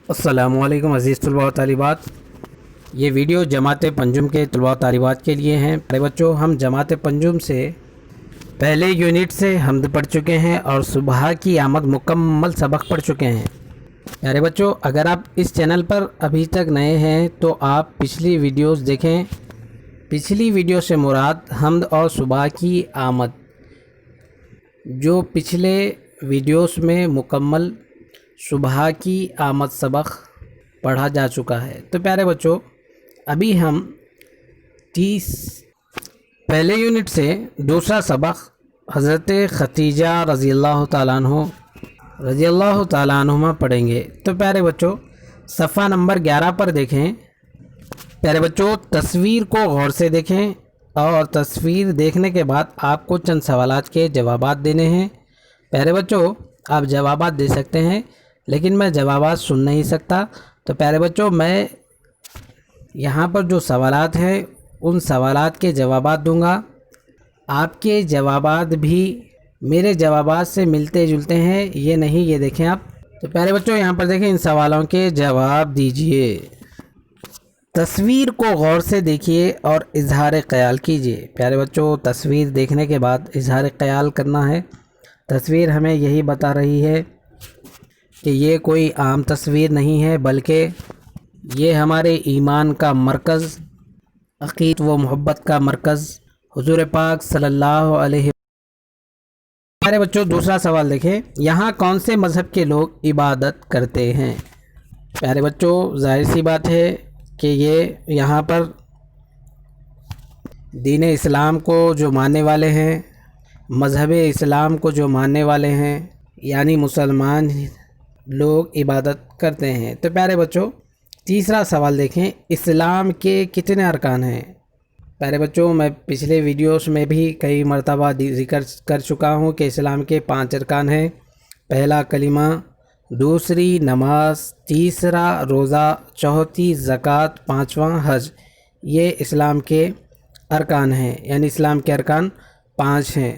السلام علیکم عزیز طلباء و طالبات، یہ ویڈیو جماعت پنجم کے طلباء و طالبات کے لیے ہیں۔ پیارے بچوں، ہم جماعت پنجم سے پہلے یونٹ سے حمد پڑھ چکے ہیں اور صبح کی آمد مکمل سبق پڑھ چکے ہیں۔ پیارے بچوں، اگر آپ اس چینل پر ابھی تک نئے ہیں تو آپ پچھلی ویڈیوز دیکھیں۔ پچھلی ویڈیو سے مراد حمد اور صبح کی آمد، جو پچھلے ویڈیوز میں مکمل صبح کی آمد سبق پڑھا جا چکا ہے۔ تو پیارے بچوں، ابھی ہم پہلے یونٹ سے دوسرا سبق حضرت خدیجہ رضی اللہ تعالیٰ عنہما پڑھیں گے۔ تو پیارے بچوں، صفحہ نمبر 11 پر دیکھیں۔ پیارے بچوں، تصویر کو غور سے دیکھیں اور تصویر دیکھنے کے بعد آپ کو چند سوالات کے جوابات دینے ہیں۔ پیارے بچوں، آپ جوابات دے سکتے ہیں لیکن میں جوابات سن نہیں سکتا، تو پیارے بچوں میں یہاں پر جو سوالات ہیں ان سوالات کے جوابات دوں گا۔ آپ کے جوابات بھی میرے جوابات سے ملتے جلتے ہیں، یہ نہیں، یہ دیکھیں آپ۔ تو پیارے بچوں یہاں پر دیکھیں، ان سوالوں کے جواب دیجئے۔ تصویر کو غور سے دیکھیے اور اظہار خیال کیجئے۔ پیارے بچوں، تصویر دیکھنے کے بعد اظہار خیال کرنا ہے۔ تصویر ہمیں یہی بتا رہی ہے کہ یہ کوئی عام تصویر نہیں ہے، بلکہ یہ ہمارے ایمان کا مرکز، عقیدت و محبت کا مرکز حضور پاک صلی اللہ علیہ وسلم۔ پیارے بچوں، دوسرا سوال دیکھیں، یہاں کون سے مذہب کے لوگ عبادت کرتے ہیں؟ پیارے بچوں، ظاہر سی بات ہے کہ یہ یہاں پر دین اسلام کو جو ماننے والے ہیں، مذہب اسلام کو جو ماننے والے ہیں، یعنی مسلمان لوگ عبادت کرتے ہیں۔ تو پیارے بچوں، تیسرا سوال دیکھیں، اسلام کے کتنے ارکان ہیں؟ پیارے بچوں، میں پچھلے ویڈیوز میں بھی کئی مرتبہ ذکر کر چکا ہوں کہ اسلام کے 5 ارکان ہیں۔ پہلا کلمہ، دوسری نماز، تیسرا روزہ، چوتھی زکوٰۃ، پانچواں حج۔ یہ اسلام کے ارکان ہیں، یعنی اسلام کے ارکان 5 ہیں۔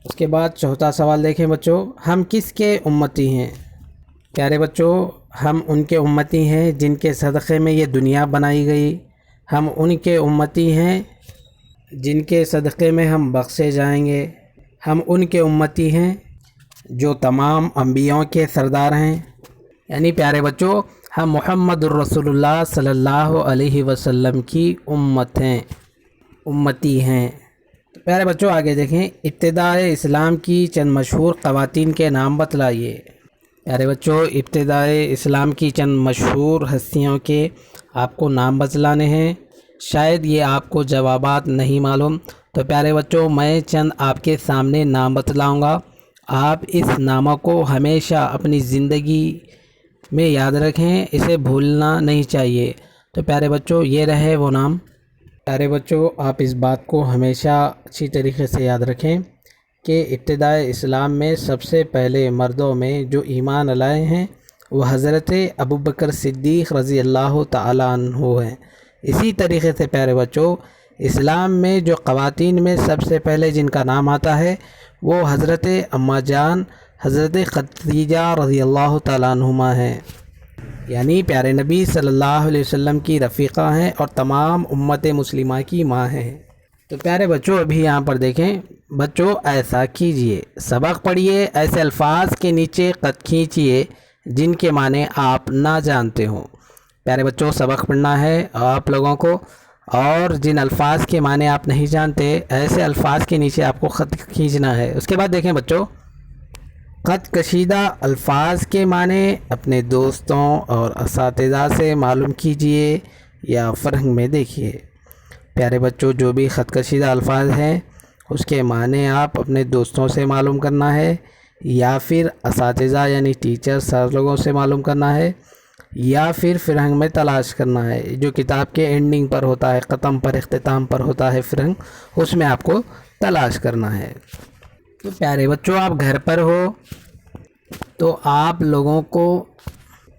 اس کے بعد چوتھا سوال دیکھیں بچوں، ہم کس کے امتی ہیں؟ پیارے بچوں، ہم ان کے امتی ہیں جن کے صدقے میں یہ دنیا بنائی گئی۔ ہم ان کے امتی ہیں جن کے صدقے میں ہم بخشے جائیں گے۔ ہم ان کے امتی ہیں جو تمام انبیاء کے سردار ہیں، یعنی پیارے بچوں ہم محمد الرسول اللہ صلی اللہ علیہ وسلم کی امتی ہیں۔ پیارے بچوں آگے دیکھیں، ابتدائے اسلام کی چند مشہور خواتین کے نام بتلائیے۔ پیارے بچوں، ابتدائے اسلام کی چند مشہور ہستیوں کے آپ کو نام بتلانے ہیں۔ شاید یہ آپ کو جوابات نہیں معلوم، تو پیارے بچوں میں چند آپ کے سامنے نام بتلاؤں گا۔ آپ اس ناموں کو ہمیشہ اپنی زندگی میں یاد رکھیں، اسے بھولنا نہیں چاہیے۔ تو پیارے بچوں یہ رہے وہ نام۔ پیارے بچوں، آپ اس بات کو ہمیشہ اچھی طریقے سے یاد رکھیں کہ ابتدائے اسلام میں سب سے پہلے مردوں میں جو ایمان لائے ہیں وہ حضرت ابوبکر صدیق رضی اللہ تعالیٰ عنہ ہیں۔ اسی طریقے سے پیارے بچوں، اسلام میں جو خواتین میں سب سے پہلے جن کا نام آتا ہے وہ حضرت اماں جان حضرت خدیجہ رضی اللہ تعالیٰ عنہما ہیں، یعنی پیارے نبی صلی اللہ علیہ وسلم کی رفیقہ ہیں اور تمام امت مسلمہ کی ماں ہیں۔ تو پیارے بچوں ابھی یہاں پر دیکھیں، بچوں ایسا کیجئے، سبق پڑھیے، ایسے الفاظ کے نیچے خط کھینچیے جن کے معنی آپ نہ جانتے ہوں۔ پیارے بچوں، سبق پڑھنا ہے آپ لوگوں کو، اور جن الفاظ کے معنی آپ نہیں جانتے ایسے الفاظ کے نیچے آپ کو خط کھینچنا ہے۔ اس کے بعد دیکھیں بچوں، خط کشیدہ الفاظ کے معنی اپنے دوستوں اور اساتذہ سے معلوم کیجئے یا فرہنگ میں دیکھیے۔ پیارے بچوں، جو بھی خط کشیدہ الفاظ ہیں اس کے معنی آپ اپنے دوستوں سے معلوم کرنا ہے یا پھر اساتذہ یعنی ٹیچر سر لوگوں سے معلوم کرنا ہے یا پھر فرہنگ میں تلاش کرنا ہے، جو کتاب کے اینڈنگ پر ہوتا ہے، ختم پر، اختتام پر ہوتا ہے فرہنگ، اس میں آپ کو تلاش کرنا ہے۔ تو پیارے بچوں، آپ گھر پر ہو تو آپ لوگوں کو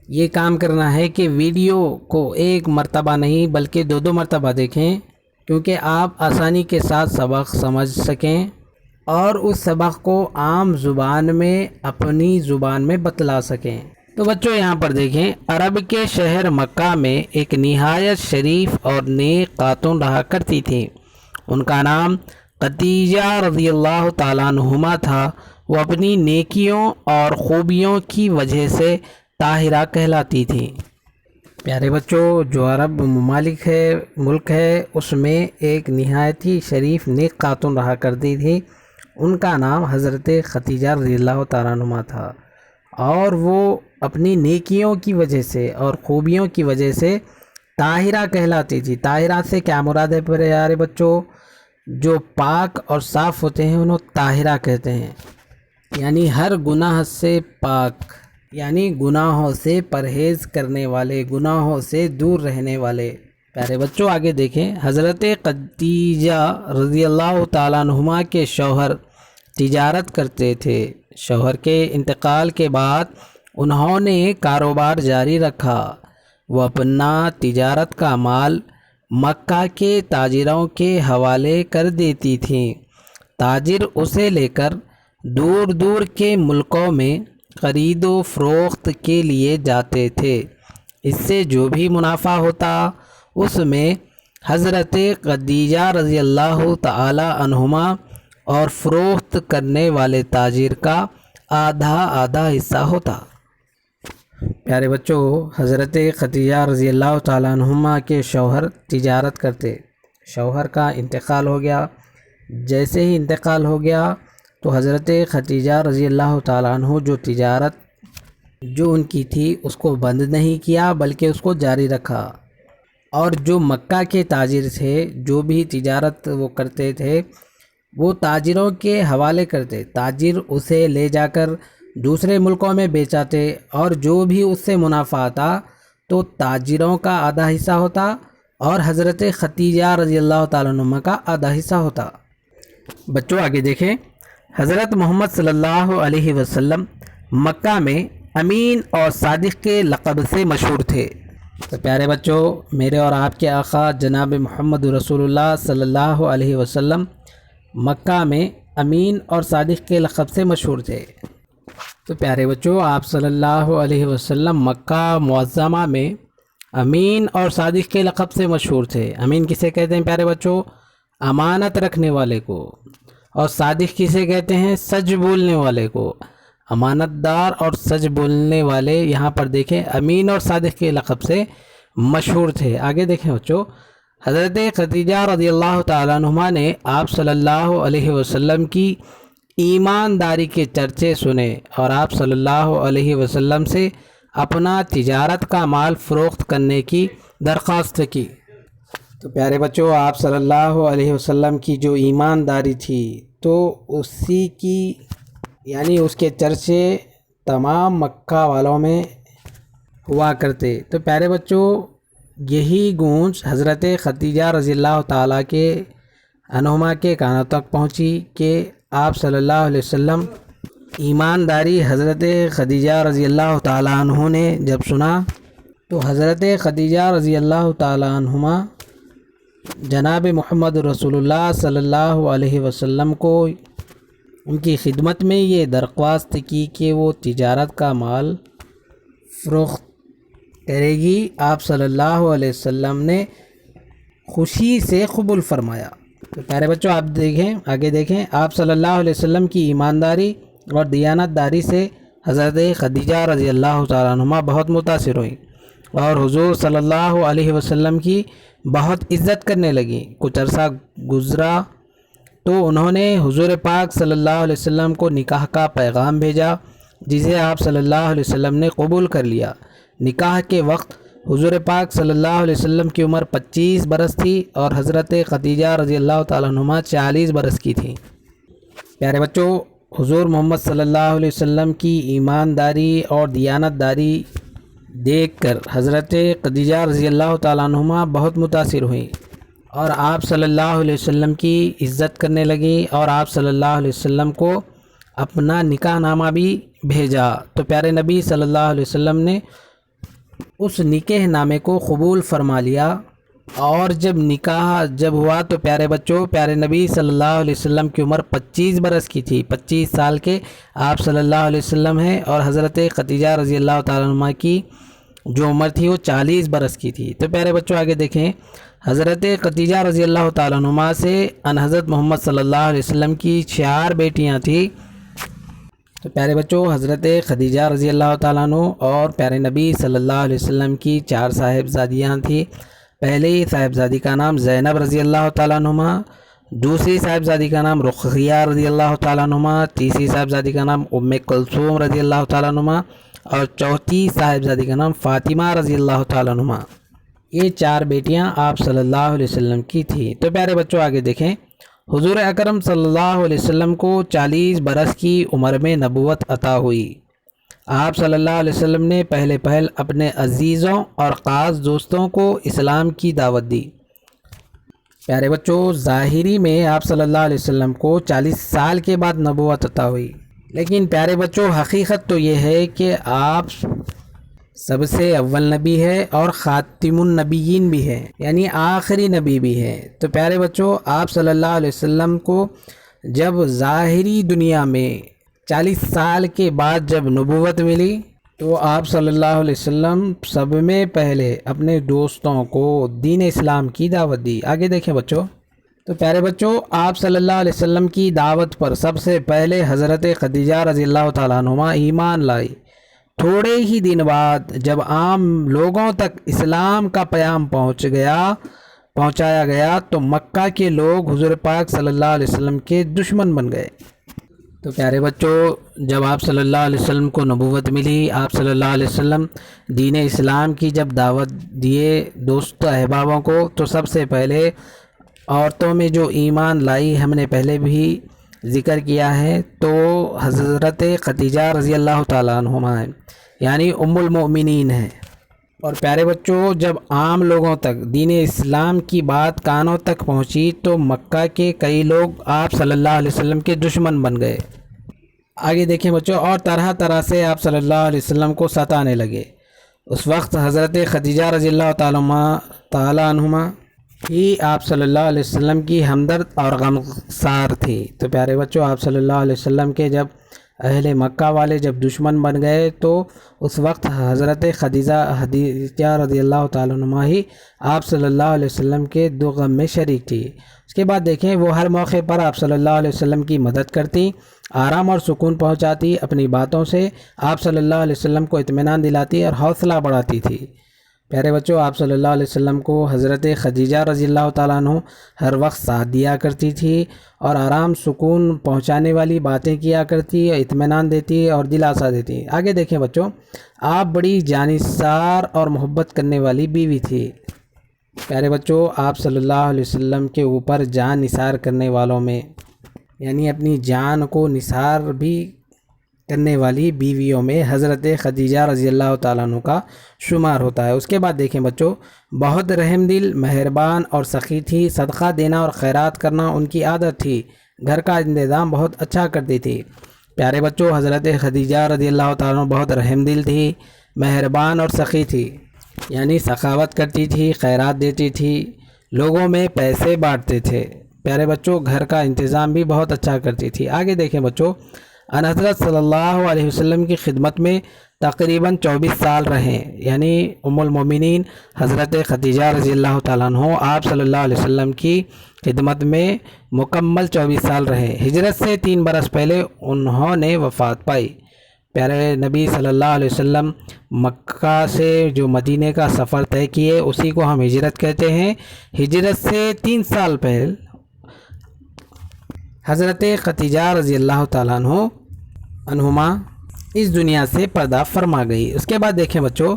یہ کام کرنا ہے کہ ویڈیو کو ایک مرتبہ نہیں بلکہ 2 مرتبہ دیکھیں، کیونکہ آپ آسانی کے ساتھ سبق سمجھ سکیں اور اس سبق کو عام زبان میں اپنی زبان میں بتلا سکیں۔ تو بچوں یہاں پر دیکھیں، عرب کے شہر مکہ میں ایک نہایت شریف اور نیک خاتون رہا کرتی تھی۔ ان کا نام خدیجہ رضی اللہ تعالیٰ عنہما تھا۔ وہ اپنی نیکیوں اور خوبیوں کی وجہ سے طاہرہ کہلاتی تھی۔ پیارے بچوں، جو عرب ملک ہے اس میں ایک نہایت ہی شریف نیک خاتون رہا کرتی تھی۔ ان کا نام حضرت خدیجہ رضی اللہ تعالیٰ عنہما تھا، اور وہ اپنی نیکیوں کی وجہ سے اور خوبیوں کی وجہ سے طاہرہ کہلاتی تھی۔ طاہرہ سے کیا مراد ہے پیارے بچوں؟ جو پاک اور صاف ہوتے ہیں انہیں طاہرہ کہتے ہیں، یعنی ہر گناہ سے پاک، یعنی گناہوں سے پرہیز کرنے والے، گناہوں سے دور رہنے والے۔ پیارے بچوں آگے دیکھیں، حضرت خدیجہ رضی اللہ تعالیٰ عنہما کے شوہر تجارت کرتے تھے۔ شوہر کے انتقال کے بعد انہوں نے کاروبار جاری رکھا۔ وہ اپنا تجارت کا مال مکہ کے تاجروں کے حوالے کر دیتی تھیں۔ تاجر اسے لے کر دور دور کے ملکوں میں خرید و فروخت کے لیے جاتے تھے۔ اس سے جو بھی منافع ہوتا اس میں حضرت خدیجہ رضی اللہ تعالی عنہما اور فروخت کرنے والے تاجر کا آدھا حصہ ہوتا۔ پیارے بچوں، حضرت خدیجہ رضی اللہ تعالی عنہما کے شوہر تجارت کرتے، شوہر کا انتقال ہو گیا۔ جیسے ہی انتقال ہو گیا تو حضرت خدیجہ رضی اللہ تعالیٰ عنہ جو تجارت جو ان کی تھی اس کو بند نہیں کیا بلکہ اس کو جاری رکھا، اور جو مکہ کے تاجر تھے، جو بھی تجارت وہ کرتے تھے، وہ تاجروں کے حوالے کرتے۔ تاجر اسے لے جا کر دوسرے ملکوں میں بیچاتے، اور جو بھی اس سے منافع آتا تو تاجروں کا آدھا حصہ ہوتا اور حضرت خدیجہ رضی اللہ تعالیٰ عنہ کا آدھا حصہ ہوتا۔ بچوں آگے دیکھیں، حضرت محمد صلی اللہ علیہ وسلم مکہ میں امین اور صادق کے لقب سے مشہور تھے۔ تو پیارے بچوں، میرے اور آپ کے آقا جناب محمد رسول اللہ صلی اللہ علیہ وسلم مکہ میں امین اور صادق کے لقب سے مشہور تھے۔ تو پیارے بچوں، آپ صلی اللہ علیہ وسلم مکہ معظمہ میں امین اور صادق کے لقب سے مشہور تھے۔ امین کسے کہتے ہیں پیارے بچوں؟ امانت رکھنے والے کو۔ اور صادق کسے کہتے ہیں؟ سچ بولنے والے کو۔ امانت دار اور سچ بولنے والے یہاں پر دیکھیں امین اور صادق کے لقب سے مشہور تھے۔ آگے دیکھیں بچوں، حضرت خدیجہ رضی اللہ تعالیٰ عنہما نے آپ صلی اللہ علیہ وسلم کی ایمانداری کے چرچے سنے اور آپ صلی اللہ علیہ وسلم سے اپنا تجارت کا مال فروخت کرنے کی درخواست کی۔ تو پیارے بچوں، آپ صلی اللہ علیہ وسلم کی جو ایمانداری تھی تو اسی کی یعنی اس کے چرچے تمام مکہ والوں میں ہوا کرتے۔ تو پیارے بچوں، یہی گونج حضرت خدیجہ رضی اللہ تعالیٰ کے عنہما کے کانوں تک پہنچی کہ آپ صلی اللہ علیہ وسلم ایمانداری حضرت خدیجہ رضی اللہ تعالیٰ عنہ نے جب سنا تو حضرت خدیجہ رضی اللہ تعالیٰ عنہما جناب محمد رسول اللہ صلی اللہ علیہ وسلم کو ان کی خدمت میں یہ درخواست کی کہ وہ تجارت کا مال فروخت کرے گی۔ آپ صلی اللہ علیہ وسلم نے خوشی سے قبول فرمایا۔ تو پیارے بچوں، آپ دیکھیں آگے دیکھیں، آپ صلی اللہ علیہ وسلم کی ایمانداری اور دیانت داری سے حضرت خدیجہ رضی اللہ تعالیٰ عنہ بہت متاثر ہوئیں اور حضور صلی اللہ علیہ وسلم کی بہت عزت کرنے لگیں۔ کچھ عرصہ گزرا تو انہوں نے حضور پاک صلی اللہ علیہ وسلم کو نکاح کا پیغام بھیجا، جسے آپ صلی اللہ علیہ وسلم نے قبول کر لیا۔ نکاح کے وقت حضور پاک صلی اللہ علیہ وسلم کی عمر 25 برس تھی اور حضرت خدیجہ رضی اللہ تعالیٰ عنہ 40 برس کی تھیں۔ پیارے بچوں، حضور محمد صلی اللہ علیہ وسلم کی ایمانداری اور دیانت داری دیکھ کر حضرت خدیجہ رضی اللہ تعالیٰ عنہ بہت متاثر ہوئیں اور آپ صلی اللہ علیہ وسلم کی عزت کرنے لگیں اور آپ صلی اللہ علیہ وسلم کو اپنا نکاح نامہ بھی بھیجا۔ تو پیارے نبی صلی اللہ علیہ وسلم نے اس نکاح نامے کو قبول فرما لیا اور جب نکاح جب ہوا تو پیارے بچوں پیارے نبی صلی اللہ علیہ وسلم کی عمر 25 برس کی تھی، 25 سال کے آپ صلی اللہ علیہ وسلم ہیں، اور حضرت خدیجہ رضی اللہ تعالیٰ عنہ کی جو عمر تھی وہ 40 برس کی تھی۔ تو پیارے بچوں آگے دیکھیں، حضرت خدیجہ رضی اللہ تعالیٰ عنہ سے ان حضرت محمد صلی اللہ علیہ وسلم کی 4 بیٹیاں تھیں۔ تو پیارے بچوں حضرت خدیجہ رضی اللہ تعالیٰ عنہ اور پیارے نبی صلی اللہ علیہ وسلم کی 4 صاحبزادیاں تھیں۔ پہلی صاحبزادی کا نام زینب رضی اللہ تعالیٰ عنہ، دوسری صاحبزادی کا نام رقیہ رضی اللہ تعالیٰ عنہ، تیسری صاحبزادی کا نام ام کلثوم رضی اللہ تعالیٰ عنہ، اور چوتھی صاحبزادی کا نام فاطمہ رضی اللہ تعالیٰ عنہ۔ یہ 4 بیٹیاں آپ صلی اللہ علیہ وسلم کی تھیں۔ تو پیارے بچوں آگے دیکھیں، حضور اکرم صلی اللہ علیہ وسلم کو 40 برس کی عمر میں نبوت عطا ہوئی۔ آپ صلی اللہ علیہ وسلم نے پہل اپنے عزیزوں اور خاص دوستوں کو اسلام کی دعوت دی۔ پیارے بچوں ظاہری میں آپ صلی اللہ علیہ وسلم کو 40 سال کے بعد نبوت عطا ہوئی، لیکن پیارے بچوں حقیقت تو یہ ہے کہ آپ سب سے اول نبی ہے اور خاتم النبیین بھی ہے، یعنی آخری نبی بھی ہے۔ تو پیارے بچوں آپ صلی اللہ علیہ وسلم کو جب ظاہری دنیا میں 40 سال کے بعد جب نبوت ملی تو آپ صلی اللہ علیہ وسلم سب میں پہلے اپنے دوستوں کو دین اسلام کی دعوت دی۔ آگے دیکھیں بچوں، تو پیارے بچوں آپ صلی اللہ علیہ وسلم کی دعوت پر سب سے پہلے حضرت خدیجہ رضی اللہ تعالیٰ عنہ ایمان لائی۔ تھوڑے ہی دن بعد جب عام لوگوں تک اسلام کا پیام پہنچایا گیا تو مکہ کے لوگ حضور پاک صلی اللہ علیہ وسلم کے دشمن بن گئے۔ تو پیارے بچوں جب آپ صلی اللہ علیہ وسلم کو نبوت ملی، آپ صلی اللہ علیہ وسلم دین اسلام کی جب دعوت دیے دوست احبابوں کو، تو سب سے پہلے عورتوں میں جو ایمان لائی ہم نے پہلے بھی ذکر کیا ہے، تو حضرت خدیجہ رضی اللہ تعالیٰ عنہما ہیں، یعنی ام المؤمنین ہیں۔ اور پیارے بچوں جب عام لوگوں تک دین اسلام کی بات کانوں تک پہنچی تو مکہ کے کئی لوگ آپ صلی اللہ علیہ وسلم کے دشمن بن گئے۔ آگے دیکھیں بچوں، اور طرح طرح سے آپ صلی اللہ علیہ وسلم کو ستانے لگے۔ اس وقت حضرت خدیجہ رضی اللہ تعالیٰ عنہما ہی آپ صلی اللہ علیہ وسلم کی ہمدرد اور غمگسار تھی۔ تو پیارے بچوں آپ صلی اللہ علیہ وسلم کے جب اہل مکہ والے جب دشمن بن گئے تو اس وقت حضرت خدیجہ رضی اللہ تعالیٰ عنہ ہی آپ صلی اللہ علیہ وسلم کے دو غم میں شریک تھی۔ اس کے بعد دیکھیں وہ ہر موقع پر آپ صلی اللہ علیہ وسلم کی مدد کرتی، آرام اور سکون پہنچاتی، اپنی باتوں سے آپ صلی اللہ علیہ وسلم کو اطمینان دلاتی اور حوصلہ بڑھاتی تھی۔ پیارے بچوں آپ صلی اللہ علیہ وسلم کو حضرت خدیجہ رضی اللہ تعالیٰ عنہ ہر وقت ساتھ دیا کرتی تھی اور آرام سکون پہنچانے والی باتیں کیا کرتی، اطمینان دیتی اور دلاسا دیتی۔ آگے دیکھیں بچوں، آپ بڑی جانثار اور محبت کرنے والی بیوی تھی۔ پیارے بچوں آپ صلی اللہ علیہ وسلم کے اوپر جان نثار کرنے والوں میں، یعنی اپنی جان کو نثار بھی کرنے والی بیویوں میں حضرت خدیجہ رضی اللہ تعالیٰ عنہ کا شمار ہوتا ہے۔ اس کے بعد دیکھیں بچوں، بہت رحم دل، مہربان اور سخی تھی، صدقہ دینا اور خیرات کرنا ان کی عادت تھی، گھر کا انتظام بہت اچھا کرتی تھی۔ پیارے بچوں حضرت خدیجہ رضی اللہ تعالیٰ عنہ بہت رحم دل تھی، مہربان اور سخی تھی، یعنی سخاوت کرتی تھی، خیرات دیتی تھی، لوگوں میں پیسے بانٹتے تھے۔ پیارے بچوں گھر کا انتظام بھی بہت اچھا کرتی تھی۔ آگے دیکھیں بچوں، ان حضرت صلی اللہ علیہ وسلم کی خدمت میں تقریباً 24 سال رہے، یعنی ام المومنین حضرت خدیجہ رضی اللہ تعالیٰ عنہ آپ صلی اللہ علیہ وسلم کی خدمت میں مکمل 24 سال رہے۔ ہجرت سے 3 برس پہلے انہوں نے وفات پائی۔ پیارے نبی صلی اللہ علیہ وسلم مکہ سے جو مدینے کا سفر طے کیے اسی کو ہم ہجرت کہتے ہیں۔ ہجرت سے 3 سال پہلے حضرت خدیجہ رضی اللہ تعالیٰ عنہما اس دنیا سے پردہ فرما گئی۔ اس کے بعد دیکھیں بچوں،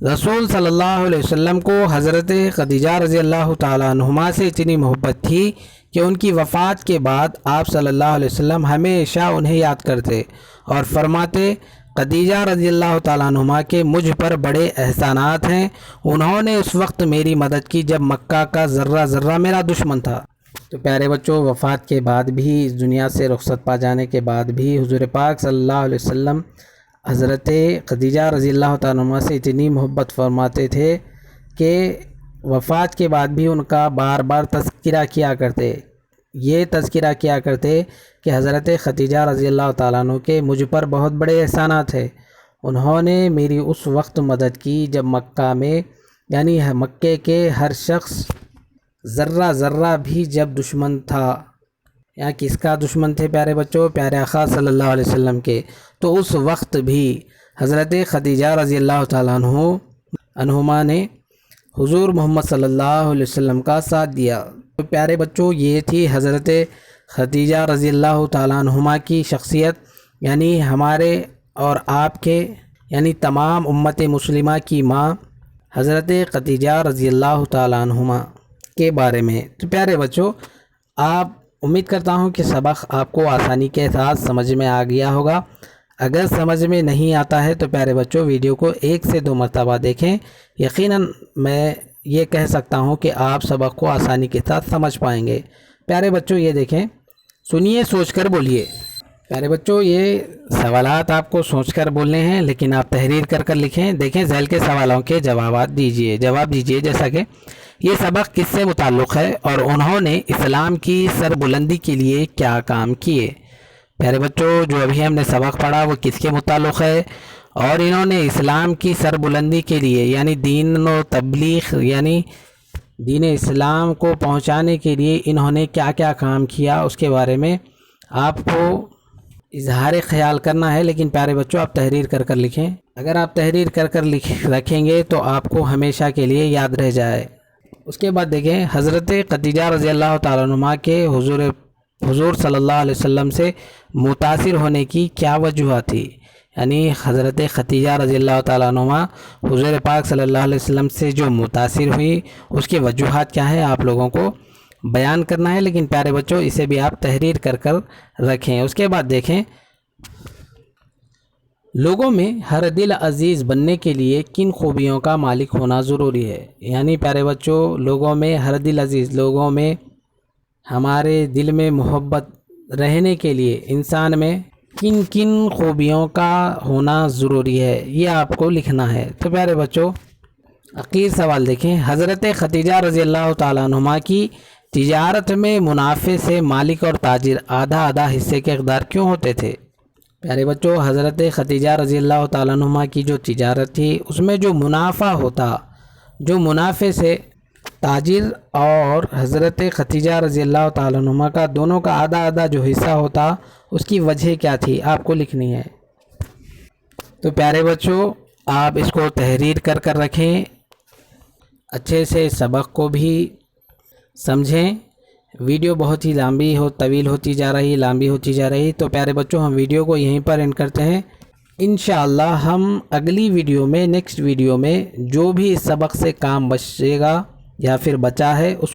رسول صلی اللہ علیہ وسلم کو حضرت خدیجہ رضی اللہ تعالیٰ عنہما سے اتنی محبت تھی کہ ان کی وفات کے بعد آپ صلی اللہ علیہ وسلم ہمیشہ انہیں یاد کرتے اور فرماتے، خدیجہ رضی اللہ تعالیٰ عنہما کے مجھ پر بڑے احسانات ہیں، انہوں نے اس وقت میری مدد کی جب مکہ کا ذرہ ذرہ میرا دشمن تھا۔ تو پیارے بچوں وفات کے بعد بھی، اس دنیا سے رخصت پا جانے کے بعد بھی حضور پاک صلی اللہ علیہ وسلم حضرت خدیجہ رضی اللہ تعالیٰ عنہ سے اتنی محبت فرماتے تھے کہ وفات کے بعد بھی ان کا بار بار تذکرہ کیا کرتے، یہ تذکرہ کیا کرتے کہ حضرت خدیجہ رضی اللہ تعالیٰ عنہ کے مجھ پر بہت بڑے احسانات ہیں، انہوں نے میری اس وقت مدد کی جب مکہ میں، یعنی مکے کے ہر شخص ذرہ ذرہ بھی جب دشمن تھا۔ یہاں کس کا دشمن تھے پیارے بچوں؟ پیارے آقا صلی اللہ علیہ وسلم کے۔ تو اس وقت بھی حضرت خدیجہ رضی اللہ تعالیٰ عنہما نے حضور محمد صلی اللہ علیہ وسلم کا ساتھ دیا۔ تو پیارے بچوں، یہ تھی حضرت خدیجہ رضی اللہ تعالیٰ عنہما کی شخصیت، یعنی ہمارے اور آپ کے، یعنی تمام امت مسلمہ کی ماں حضرت خدیجہ رضی اللہ تعالیٰ عنہما کے بارے میں۔ تو پیارے بچوں، آپ امید کرتا ہوں کہ سبق آپ کو آسانی کے ساتھ سمجھ میں آ گیا ہوگا۔ اگر سمجھ میں نہیں آتا ہے تو پیارے بچوں ویڈیو کو 1 سے 2 مرتبہ دیکھیں، یقیناً میں یہ کہہ سکتا ہوں کہ آپ سبق کو آسانی کے ساتھ سمجھ پائیں گے۔ پیارے بچوں یہ دیکھیں، سنیے سوچ کر بولیے۔ پیارے بچوں یہ سوالات آپ کو سوچ کر بولنے ہیں، لیکن آپ تحریر کر کر لکھیں۔ دیکھیں ذیل کے سوالوں کے جواب دیجیے، جیسا کہ یہ سبق کس سے متعلق ہے اور انہوں نے اسلام کی سربلندی کے لیے کیا کام کیے۔ پیارے بچوں جو ابھی ہم نے سبق پڑھا وہ کس کے متعلق ہے، اور انہوں نے اسلام کی سربلندی کے لیے، یعنی دین و تبلیغ، یعنی دین اسلام کو پہنچانے کے لیے انہوں نے کیا کیا کام کیا، اس کے بارے میں آپ کو اظہار خیال کرنا ہے۔ لیکن پیارے بچوں آپ تحریر کر کر لکھیں۔ اگر آپ تحریر کر کر رکھیں گے تو آپ کو ہمیشہ کے لیے یاد رہ جائے۔ اس کے بعد دیکھیں، حضرت خدیجہ رضی اللہ تعالیٰ عنہ کے حضور صلی اللہ علیہ وسلم سے متاثر ہونے کی کیا وجوہات تھی، یعنی حضرت خدیجہ رضی اللہ تعالیٰ عنہ حضور پاک صلی اللہ علیہ وسلم سے جو متاثر ہوئی اس کی وجوہات کیا ہے آپ لوگوں کو بیان کرنا ہے۔ لیکن پیارے بچوں اسے بھی آپ تحریر کر کر رکھیں۔ اس کے بعد دیکھیں، لوگوں میں ہر دل عزیز بننے کے لیے کن خوبیوں کا مالک ہونا ضروری ہے، یعنی پیارے بچوں لوگوں میں ہر دل عزیز، لوگوں میں ہمارے دل میں محبت رہنے کے لیے انسان میں کن کن خوبیوں کا ہونا ضروری ہے، یہ آپ کو لکھنا ہے۔ تو پیارے بچوں اخیر سوال دیکھیں، حضرت خدیجہ رضی اللہ تعالیٰ عنہ کی تجارت میں منافع سے مالک اور تاجر آدھا آدھا حصے کے اقدار کیوں ہوتے تھے؟ پیارے بچوں حضرت خدیجہ رضی اللہ تعالیٰ عنہ کی جو تجارت تھی اس میں جو منافع ہوتا، جو منافع سے تاجر اور حضرت خدیجہ رضی اللہ تعالیٰ عنہ کا دونوں کا آدھا آدھا جو حصہ ہوتا، اس کی وجہ کیا تھی آپ کو لکھنی ہے۔ تو پیارے بچوں آپ اس کو تحریر کر کر رکھیں، اچھے سے سبق کو بھی سمجھیں۔ ویڈیو بہت ہی طویل ہوتی جا رہی، تو پیارے بچوں ہم ویڈیو کو یہیں پر اینڈ کرتے ہیں۔ انشاءاللہ ہم اگلی ویڈیو میں، نیکسٹ ویڈیو میں جو بھی اس سبق سے کام بچے گا یا پھر بچا ہے اس